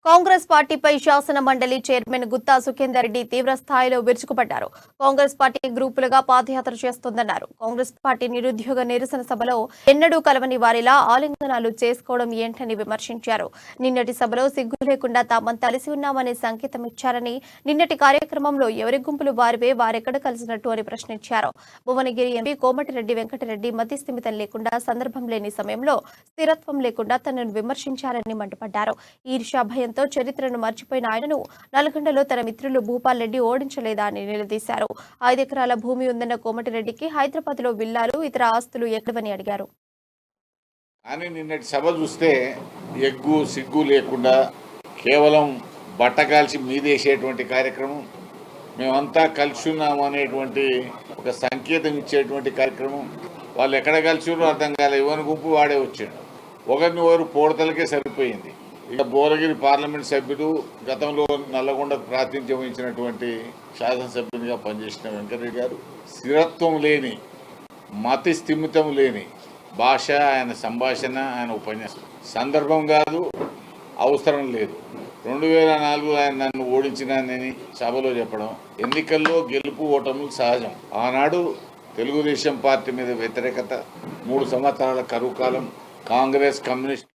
కాంగ్రెస్ పార్టీపై శాసన మండలి చైర్మన్ గుత్తా సుఖేందర్ రెడ్డి తీవ్ర స్థాయిలో విరుచుకుపడ్డారు. కాంగ్రెస్ పార్టీ గ్రూపులుగా పాదయాత్ర చేస్తోందన్నారు. కాంగ్రెస్ పార్టీ నిరుద్యోగ నిరసన సభలో ఎన్నడూ కలవని వారిలా ఆలింగనాలు చేసుకోవడం ఏంటని విమర్శించారు. నిన్నటి సభలో సిగ్గు లేకుండా తామంతా కలిసి ఉన్నామనే సంకేతం ఇచ్చారని, నిన్నటి కార్యక్రమంలో ఎవరి గుంపులు వారివే వారెక్కడ కలిసినట్టు అని ప్రశ్నించారు. భువనగిరి ఎంపీ కోమటిరెడ్డి వెంకటరెడ్డి మతిస్థిమితం లేకుండా, సందర్భం లేని సమయంలో స్థిరత్వం లేకుండా తనను విమర్శించారని మండిపడ్డారు. ఈర్ష్యా భయంతో చరిత్రను మర్చిపోయిన ఆయనను నల్గొండలో తన మిత్రులు భూపాల్ రెడ్డి ఓడించలేదా అని నిలదీశారు. 5 ఎకరాల భూమి ఉందన్న కోమటిరెడ్డికి హైదరాబాద్ లో విల్లాలు, ఇతర ఆస్తులు ఎక్కడవని అడిగారు. కానీ నిన్నటి సభ చూస్తే ఎగ్గు సిగ్గు లేకుండా కేవలం బట్టకాల్చి మీదేసేటువంటి కార్యక్రమం, మేమంతా కలిసి ఉన్నాము అనేటువంటి ఒక సంకేతం ఇచ్చేటువంటి కార్యక్రమం. వాళ్ళు ఎక్కడ కలిసిరో అర్థం కాలేదు. ఎవరి గుంపు వాడే వచ్చాడు. ఒకరిని ఒకరు పోడతలకే సరిపోయింది. ఇక భువనగిరి పార్లమెంట్ సభ్యుడు, గతంలో నల్లగొండకు ప్రాతినిధ్యం వహించినటువంటి శాసనసభ్యునిగా పనిచేసిన వెంకటరెడ్డి గారు స్థిరత్వం లేని, మతి స్థిమితం లేని భాష, ఆయన సంభాషణ, ఆయన ఉపన్యాసం సందర్భం కాదు, అవసరం లేదు. 2004 ఆయన నన్ను ఓడించినానని సభలో చెప్పడం, ఎన్నికల్లో గెలుపు ఓటములు సహజం. ఆనాడు తెలుగుదేశం పార్టీ మీద వ్యతిరేకత, 3 సంవత్సరాల కరువు కాలం, కాంగ్రెస్ కమ్యూనిస్ట్